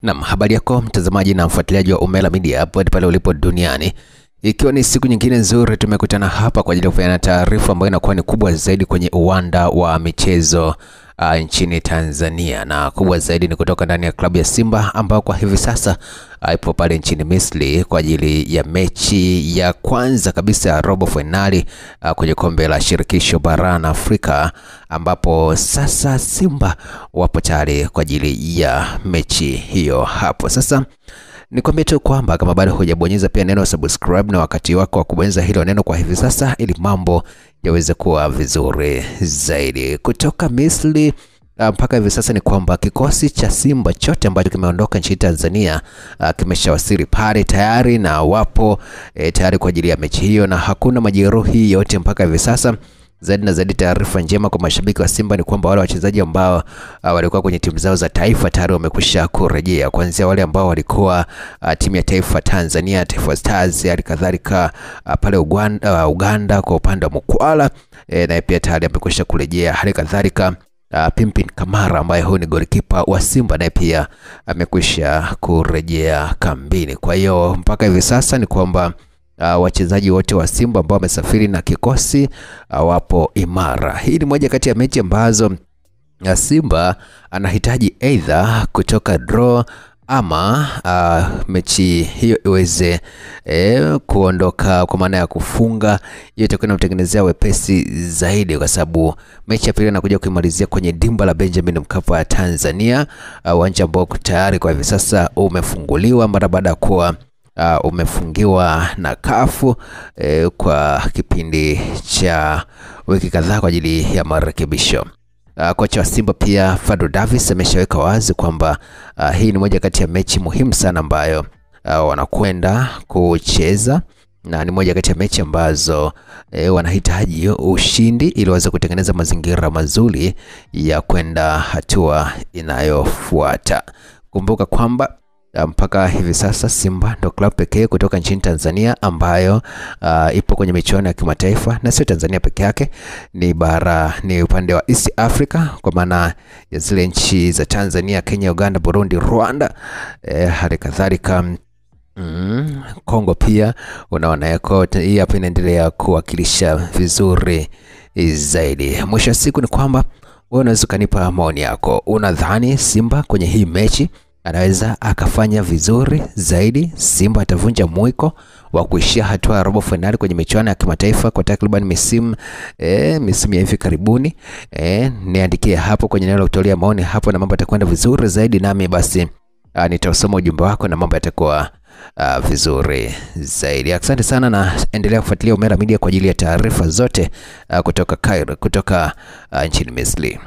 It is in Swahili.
Naam, habari yako mtazamaji na mfuatiliaji wa Umela Media popote pale ulipo duniani. Ikiwa ni siku nyingine nzuri tumekutana hapa kwa ajili ya kupeana taarifa ambayo inakuwa ni kubwa zaidi kwenye uwanda wa michezo nchini Tanzania, na kubwa zaidi ni kutoka ndani ya klabu ya Simba ambao kwa hivi sasa ipo pale nchini Misri kwa ajili ya mechi ya kwanza kabisa ya robo finali kwenye kombe la shirikisho barani Afrika, ambapo sasa Simba wapo tayari kwa ajili ya mechi hiyo. Hapo sasa nikwambie tu kwamba kama bado hujabonyeza pia neno subscribe na wakati wako wa kubonyeza hilo neno kwa hivi sasa, ili mambo yaweze kuwa vizuri zaidi. Kutoka Misri mpaka hivi sasa ni kwamba kikosi cha Simba chote ambacho kimeondoka nchini Tanzania kimeshawasili pale tayari na wapo tayari kwa ajili ya mechi hiyo, na hakuna majeruhi yote mpaka hivi sasa. Zaidi na zaidi, taarifa njema kwa mashabiki wa Simba ni kwamba wale wachezaji ambao walikuwa kwenye timu zao za taifa tayari wamekwisha kurejea, kuanzia wale ambao walikuwa timu ya taifa Tanzania, Taifa Stars, hadi kadhalika pale Uganda kwa upande wa Mkwala, na pia tayari amekwisha kurejea. Hadi kadhalika Pimpin Kamara ambaye huyu ni golikipa wa Simba naye pia amekwisha kurejea kambini. Kwa hiyo mpaka hivi sasa ni kwamba wachezaji wote wa Simba ambao wamesafiri na kikosi wapo imara. Hii ni moja kati ya mechi ambazo Simba anahitaji either kutoka draw ama mechi hiyo iweze kuondoka kwa maana ya kufunga. Hiyo itakuwa inamtengenezea wepesi zaidi, kwa sababu mechi ya pili inakuja kuimalizia kwenye dimba la Benjamin Mkapa ya Tanzania, uwanja ambao tayari kwa hivi sasa umefunguliwa mara baada ya kuwa umefungiwa na kafu kwa kipindi cha wiki kadhaa kwa ajili ya marekebisho. Kocha wa Simba pia Fadlu Davis ameshaweka wazi kwamba hii ni moja kati ya mechi muhimu sana ambayo wanakwenda kucheza, na ni moja kati ya mechi ambazo wanahitaji ushindi ili waweze kutengeneza mazingira mazuri ya kwenda hatua inayofuata. Kumbuka kwamba mpaka hivi sasa Simba ndo klabu pekee kutoka nchini Tanzania ambayo ipo kwenye michuano ya kimataifa, na sio Tanzania peke yake, ni upande wa East Africa, kwa maana ya zile nchi za Tanzania, Kenya, Uganda, Burundi, Rwanda, hadi kadhalika Kongo pia. Unaona yako hii hapa inaendelea kuwakilisha vizuri zaidi. Mwisho wa siku ni kwamba wewe unaweza kunipa maoni yako. Unadhani Simba kwenye hii mechi anaweza akafanya vizuri zaidi? Simba atavunja mwiko wa kuishia hatua ya robo finali kwenye michuano ya kimataifa kwa takriban misimu ya hivi karibuni? Niandikie hapo kwenye neno la kutolea maoni hapo, na mambo yatakwenda vizuri zaidi, nami basi nitasoma ujumbe wako na mambo yatakuwa vizuri zaidi. Asante sana, na endelea kufuatilia Umela Media kwa ajili ya taarifa zote kutoka Cairo, kutoka nchini Misri.